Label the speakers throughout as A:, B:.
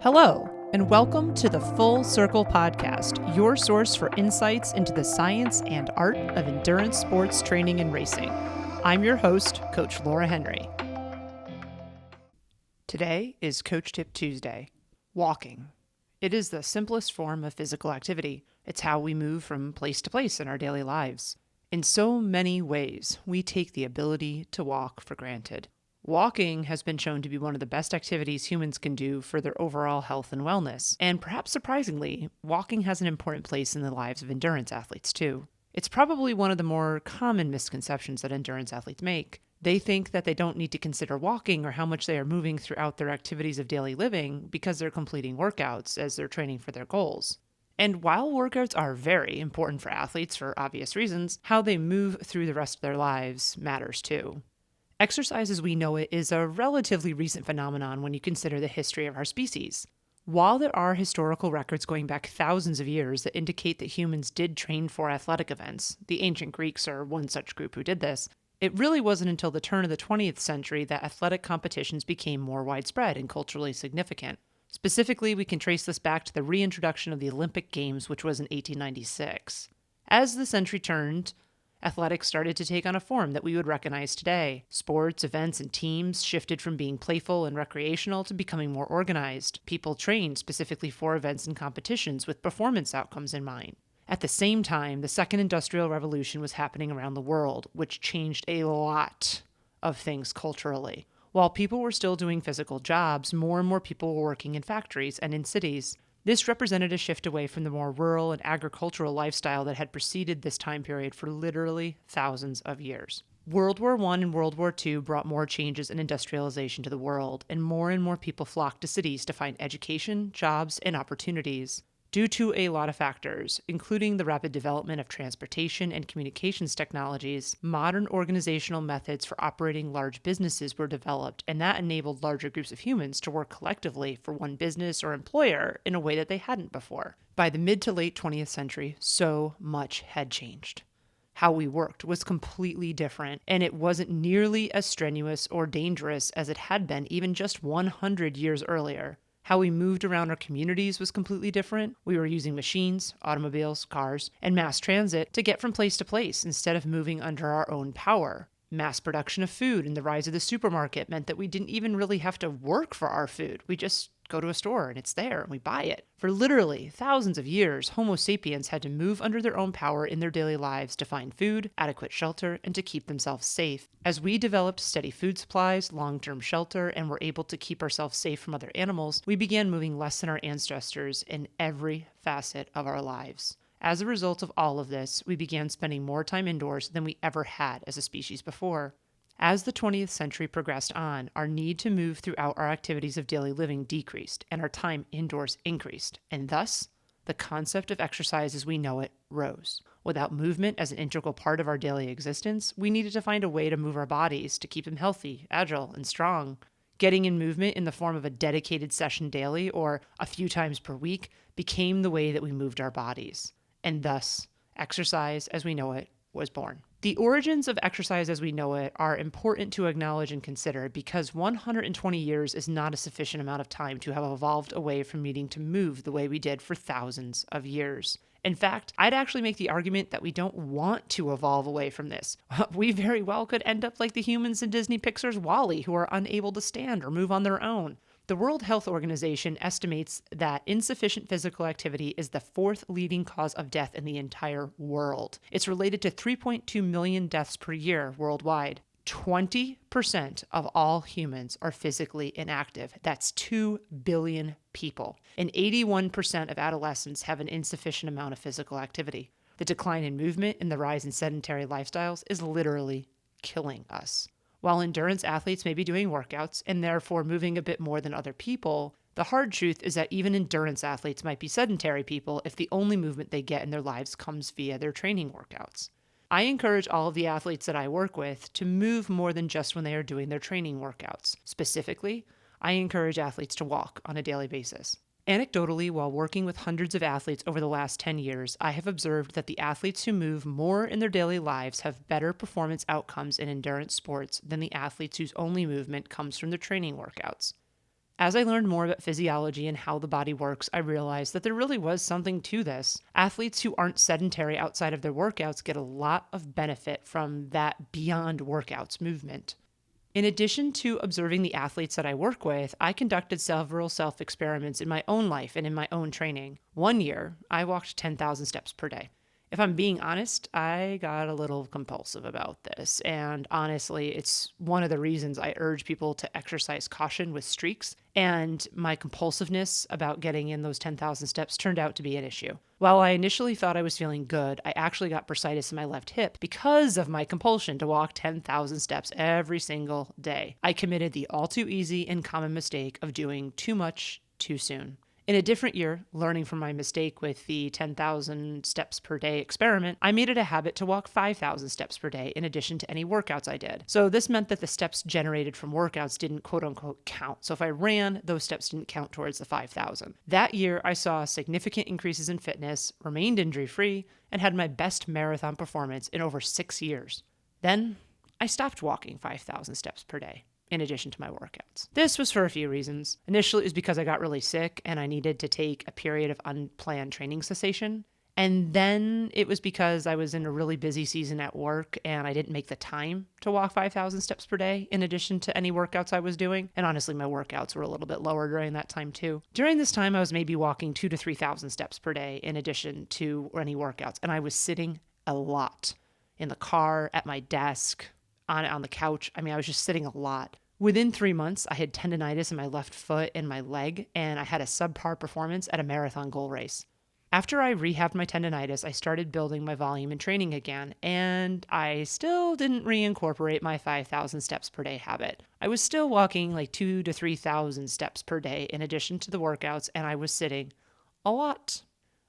A: Hello, and welcome to the Full Circle Podcast, your source for insights into the science and art of endurance sports training and racing. I'm your host, Coach Laura Henry. Today is Coach Tip Tuesday. Walking. It is the simplest form of physical activity. It's how we move from place to place in our daily lives. In so many ways, we take the ability to walk for granted. Walking has been shown to be one of the best activities humans can do for their overall health and wellness. And perhaps surprisingly, walking has an important place in the lives of endurance athletes too. It's probably one of the more common misconceptions that endurance athletes make. They think that they don't need to consider walking or how much they are moving throughout their activities of daily living because they're completing workouts as they're training for their goals. And while workouts are very important for athletes for obvious reasons, how they move through the rest of their lives matters too. Exercise as we know it is a relatively recent phenomenon when you consider the history of our species. While there are historical records going back thousands of years that indicate that humans did train for athletic events, the ancient Greeks are one such group who did this, it really wasn't until the turn of the 20th century that athletic competitions became more widespread and culturally significant. Specifically, we can trace this back to the reintroduction of the Olympic Games, which was in 1896. As the century turned, athletics started to take on a form that we would recognize today. Sports, events, and teams shifted from being playful and recreational to becoming more organized. People trained specifically for events and competitions with performance outcomes in mind. At the same time, the Second Industrial Revolution was happening around the world, which changed a lot of things culturally. While people were still doing physical jobs, more and more people were working in factories and in cities. This represented a shift away from the more rural and agricultural lifestyle that had preceded this time period for literally thousands of years. World War I and World War II brought more changes in industrialization to the world, and more people flocked to cities to find education, jobs, and opportunities. Due to a lot of factors, including the rapid development of transportation and communications technologies, modern organizational methods for operating large businesses were developed, and that enabled larger groups of humans to work collectively for one business or employer in a way that they hadn't before. By the mid to late 20th century, so much had changed. How we worked was completely different, and it wasn't nearly as strenuous or dangerous as it had been even just 100 years earlier. How we moved around our communities was completely different. We were using machines, automobiles, cars, and mass transit to get from place to place instead of moving under our own power. Mass production of food and the rise of the supermarket meant that we didn't even really have to work for our food. We just go to a store and it's there and we buy it. For literally thousands of years, Homo sapiens had to move under their own power in their daily lives to find food, adequate shelter, and to keep themselves safe. As we developed steady food supplies, long-term shelter, and were able to keep ourselves safe from other animals, we began moving less than our ancestors in every facet of our lives. As a result of all of this, we began spending more time indoors than we ever had as a species before. As the 20th century progressed on, our need to move throughout our activities of daily living decreased, and our time indoors increased, and thus, the concept of exercise as we know it rose. Without movement as an integral part of our daily existence, we needed to find a way to move our bodies to keep them healthy, agile, and strong. Getting in movement in the form of a dedicated session daily or a few times per week became the way that we moved our bodies. And thus, exercise as we know it was born. The origins of exercise as we know it are important to acknowledge and consider because 120 years is not a sufficient amount of time to have evolved away from needing to move the way we did for thousands of years. In fact, I'd actually make the argument that we don't want to evolve away from this. We very well could end up like the humans in Disney Pixar's WALL-E who are unable to stand or move on their own. The World Health Organization estimates that insufficient physical activity is the fourth leading cause of death in the entire world. It's related to 3.2 million deaths per year worldwide. 20% of all humans are physically inactive. That's 2 billion people. And 81% of adolescents have an insufficient amount of physical activity. The decline in movement and the rise in sedentary lifestyles is literally killing us. While endurance athletes may be doing workouts and therefore moving a bit more than other people, the hard truth is that even endurance athletes might be sedentary people if the only movement they get in their lives comes via their training workouts. I encourage all of the athletes that I work with to move more than just when they are doing their training workouts. Specifically, I encourage athletes to walk on a daily basis. Anecdotally, while working with hundreds of athletes over the last 10 years, I have observed that the athletes who move more in their daily lives have better performance outcomes in endurance sports than the athletes whose only movement comes from their training workouts. As I learned more about physiology and how the body works, I realized that there really was something to this. Athletes who aren't sedentary outside of their workouts get a lot of benefit from that beyond workouts movement. In addition to observing the athletes that I work with, I conducted several self-experiments in my own life and in my own training. One year, I walked 10,000 steps per day. If I'm being honest, I got a little compulsive about this. And honestly, it's one of the reasons I urge people to exercise caution with streaks. And my compulsiveness about getting in those 10,000 steps turned out to be an issue. While I initially thought I was feeling good, I actually got bursitis in my left hip because of my compulsion to walk 10,000 steps every single day. I committed the all too easy and common mistake of doing too much too soon. In a different year, learning from my mistake with the 10,000 steps per day experiment, I made it a habit to walk 5,000 steps per day in addition to any workouts I did. So this meant that the steps generated from workouts didn't quote unquote count. So if I ran, those steps didn't count towards the 5,000. That year, I saw significant increases in fitness, remained injury-free, and had my best marathon performance in over 6 years. Then I stopped walking 5,000 steps per day in addition to my workouts. This was for a few reasons. Initially, it was because I got really sick and I needed to take a period of unplanned training cessation. And then it was because I was in a really busy season at work and I didn't make the time to walk 5,000 steps per day in addition to any workouts I was doing. And honestly, my workouts were a little bit lower during that time too. During this time, I was maybe walking 2,000 to 3,000 steps per day in addition to any workouts. And I was sitting a lot in the car, at my desk, on the couch. I mean, I was just sitting a lot. Within 3 months, I had tendonitis in my left foot and my leg, and I had a subpar performance at a marathon goal race. After I rehabbed my tendonitis, I started building my volume and training again, and I still didn't reincorporate my 5,000 steps per day habit. I was still walking like 2,000 to 3,000 steps per day in addition to the workouts, and I was sitting a lot.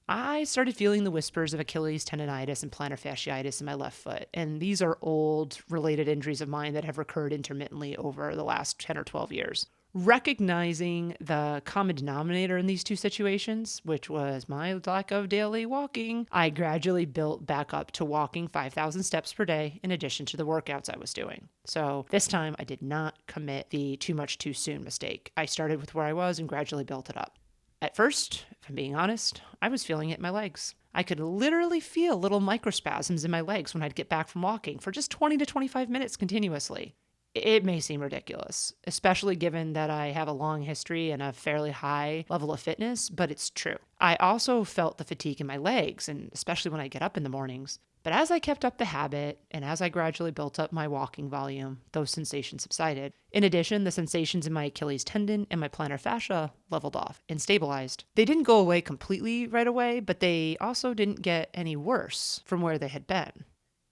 A: I started feeling the whispers of Achilles tendonitis and plantar fasciitis in my left foot, and these are old related injuries of mine that have recurred intermittently over the last 10 or 12 years. Recognizing the common denominator in these two situations, which was my lack of daily walking, I gradually built back up to walking 5,000 steps per day in addition to the workouts I was doing. So this time I did not commit the too much too soon mistake. I started with where I was and gradually built it up. At first, if I'm being honest, I was feeling it in my legs. I could literally feel little microspasms in my legs when I'd get back from walking for just 20 to 25 minutes continuously. It may seem ridiculous, especially given that I have a long history and a fairly high level of fitness, but it's true. I also felt the fatigue in my legs, and especially when I get up in the mornings. But as I kept up the habit and as I gradually built up my walking volume, those sensations subsided. In addition, the sensations in my Achilles tendon and my plantar fascia leveled off and stabilized. They didn't go away completely right away, but they also didn't get any worse from where they had been.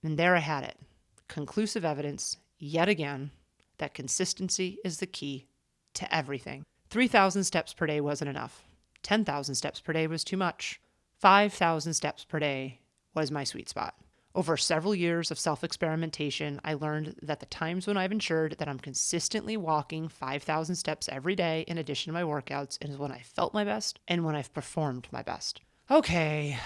A: And there I had it. Conclusive evidence, yet again, that consistency is the key to everything. 3,000 steps per day wasn't enough. 10,000 steps per day was too much. 5,000 steps per day was my sweet spot. Over several years of self-experimentation, I learned that the times when I've ensured that I'm consistently walking 5,000 steps every day in addition to my workouts is when I felt my best and when I've performed my best. Okay.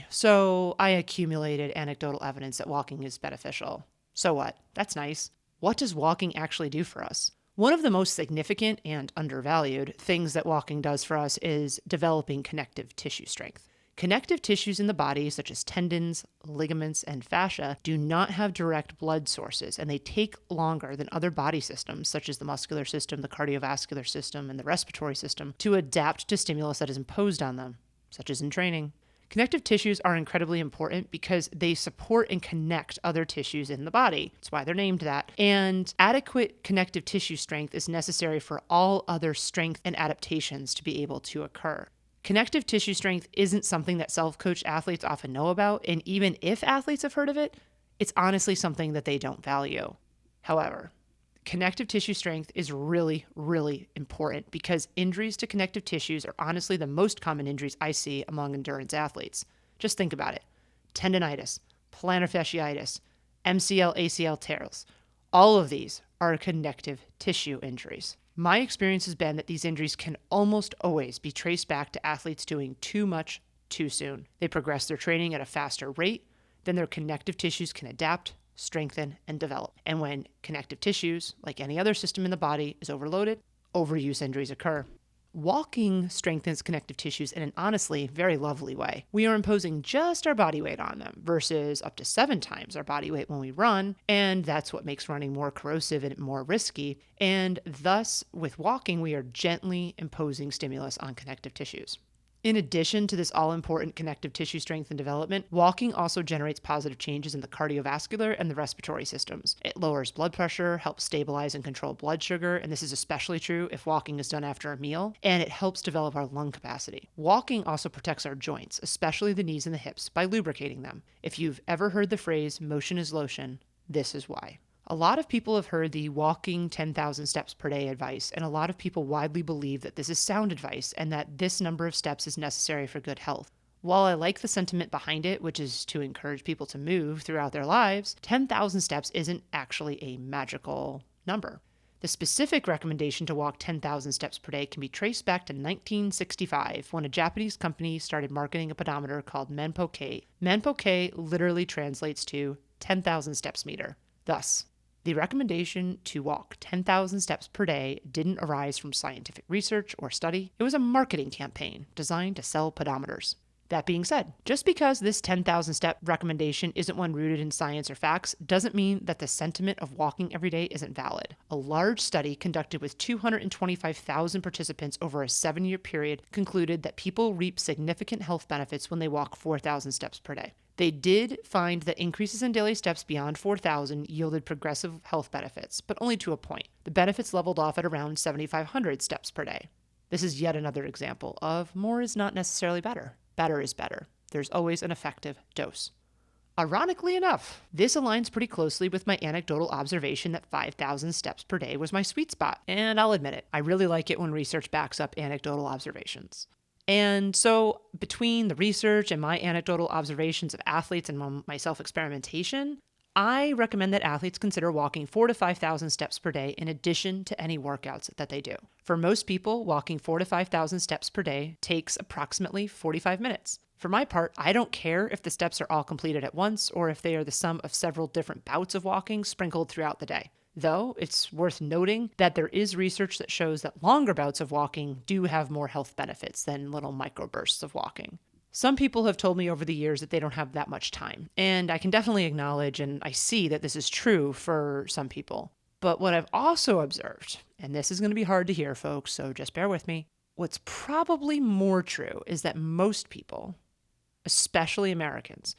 A: So I accumulated anecdotal evidence that walking is beneficial. So what? That's nice. What does walking actually do for us? One of the most significant and undervalued things that walking does for us is developing connective tissue strength. Connective tissues in the body, such as tendons, ligaments, and fascia, do not have direct blood sources, and they take longer than other body systems, such as the muscular system, the cardiovascular system, and the respiratory system, to adapt to stimulus that is imposed on them, such as in training. Connective tissues are incredibly important because they support and connect other tissues in the body. That's why they're named that. And adequate connective tissue strength is necessary for all other strength and adaptations to be able to occur. Connective tissue strength isn't something that self-coached athletes often know about, and even if athletes have heard of it, it's honestly something that they don't value. However, connective tissue strength is really, really important because injuries to connective tissues are honestly the most common injuries I see among endurance athletes. Just think about it. Tendonitis, plantar fasciitis, MCL, ACL tears, all of these are connective tissue injuries. My experience has been that these injuries can almost always be traced back to athletes doing too much too soon. They progress their training at a faster rate, then their connective tissues can adapt, strengthen, and develop. And when connective tissues, like any other system in the body, is overloaded, overuse injuries occur. Walking strengthens connective tissues in an honestly very lovely way. We are imposing just our body weight on them versus up to 7 times our body weight when we run, and that's what makes running more corrosive and more risky. And thus, with walking, we are gently imposing stimulus on connective tissues. In addition to this all-important connective tissue strength and development, walking also generates positive changes in the cardiovascular and the respiratory systems. It lowers blood pressure, helps stabilize and control blood sugar, and this is especially true if walking is done after a meal, and it helps develop our lung capacity. Walking also protects our joints, especially the knees and the hips, by lubricating them. If you've ever heard the phrase, motion is lotion, this is why. A lot of people have heard the walking 10,000 steps per day advice, and a lot of people widely believe that this is sound advice and that this number of steps is necessary for good health. While I like the sentiment behind it, which is to encourage people to move throughout their lives, 10,000 steps isn't actually a magical number. The specific recommendation to walk 10,000 steps per day can be traced back to 1965 when a Japanese company started marketing a pedometer called Menpo-K. Menpo-K literally translates to 10,000 steps meter. Thus, the recommendation to walk 10,000 steps per day didn't arise from scientific research or study. It was a marketing campaign designed to sell pedometers. That being said, just because this 10,000 step recommendation isn't one rooted in science or facts doesn't mean that the sentiment of walking every day isn't valid. A large study conducted with 225,000 participants over a 7-year period concluded that people reap significant health benefits when they walk 4,000 steps per day. They did find that increases in daily steps beyond 4,000 yielded progressive health benefits, but only to a point. The benefits leveled off at around 7,500 steps per day. This is yet another example of more is not necessarily better. Better is better. There's always an effective dose. Ironically enough, this aligns pretty closely with my anecdotal observation that 5,000 steps per day was my sweet spot. And I'll admit it, I really like it when research backs up anecdotal observations. And so between the research and my anecdotal observations of athletes and my self-experimentation, I recommend that athletes consider walking 4,000 to 5,000 steps per day in addition to any workouts that they do. For most people, walking 4,000 to 5,000 steps per day takes approximately 45 minutes. For my part, I don't care if the steps are all completed at once or if they are the sum of several different bouts of walking sprinkled throughout the day. Though it's worth noting that there is research that shows that longer bouts of walking do have more health benefits than little microbursts of walking. Some people have told me over the years that they don't have that much time, and I can definitely acknowledge and I see that this is true for some people. But what I've also observed, and this is going to be hard to hear, folks, so just bear with me, what's probably more true is that most people, especially Americans,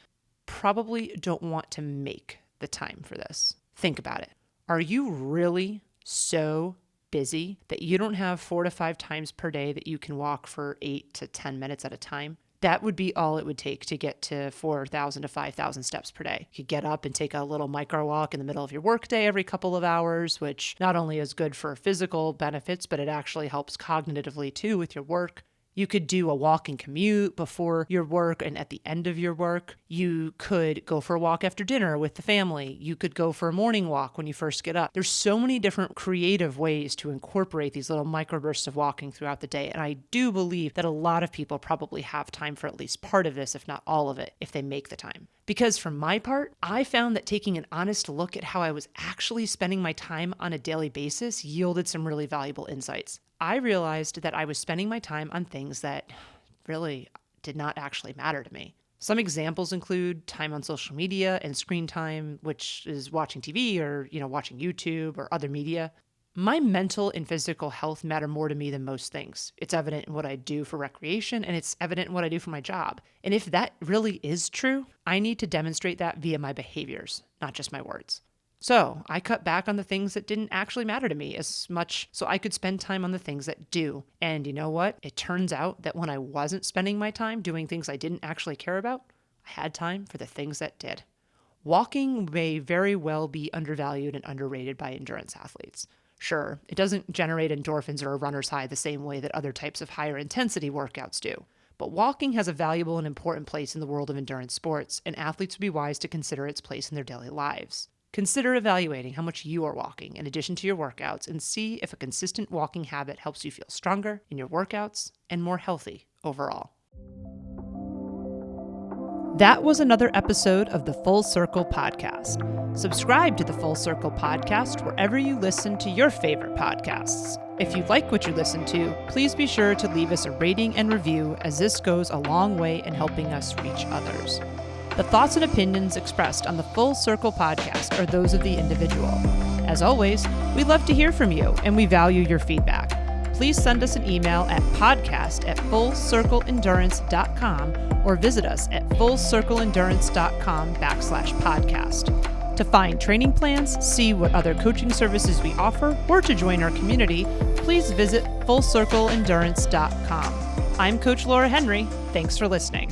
A: probably don't want to make the time for this. Think about it. Are you really so busy that you don't have 4 to 5 times per day that you can walk for 8 to 10 minutes at a time? That would be all it would take to get to 4,000 to 5,000 steps per day. You could get up and take a little micro walk in the middle of your workday every couple of hours, which not only is good for physical benefits, but it actually helps cognitively too with your work. You could do a walking commute before your work and at the end of your work. You could go for a walk after dinner with the family. You could go for a morning walk when you first get up. There's so many different creative ways to incorporate these little microbursts of walking throughout the day. And I do believe that a lot of people probably have time for at least part of this, if not all of it, if they make the time. Because for my part, I found that taking an honest look at how I was actually spending my time on a daily basis yielded some really valuable insights. I realized that I was spending my time on things that really did not actually matter to me. Some examples include time on social media and screen time, which is watching TV or, watching YouTube or other media. My mental and physical health matter more to me than most things. It's evident in what I do for recreation, and it's evident in what I do for my job. And if that really is true, I need to demonstrate that via my behaviors, not just my words. So I cut back on the things that didn't actually matter to me as much so I could spend time on the things that do. And you know what? It turns out that when I wasn't spending my time doing things I didn't actually care about, I had time for the things that did. Walking may very well be undervalued and underrated by endurance athletes. Sure, it doesn't generate endorphins or a runner's high the same way that other types of higher intensity workouts do. But walking has a valuable and important place in the world of endurance sports, and athletes would be wise to consider its place in their daily lives. Consider evaluating how much you are walking in addition to your workouts and see if a consistent walking habit helps you feel stronger in your workouts and more healthy overall. That was another episode of the Full Circle Podcast. Subscribe to the Full Circle Podcast wherever you listen to your favorite podcasts. If you like what you listen to, please be sure to leave us a rating and review, as this goes a long way in helping us reach others. The thoughts and opinions expressed on the Full Circle podcast are those of the individual. As always, we love to hear from you and we value your feedback. Please send us an email at podcast@fullcircleendurance.com or visit us at fullcircleendurance.com/podcast. To find training plans, see what other coaching services we offer, or to join our community, please visit fullcircleendurance.com. I'm Coach Laura Henry. Thanks for listening.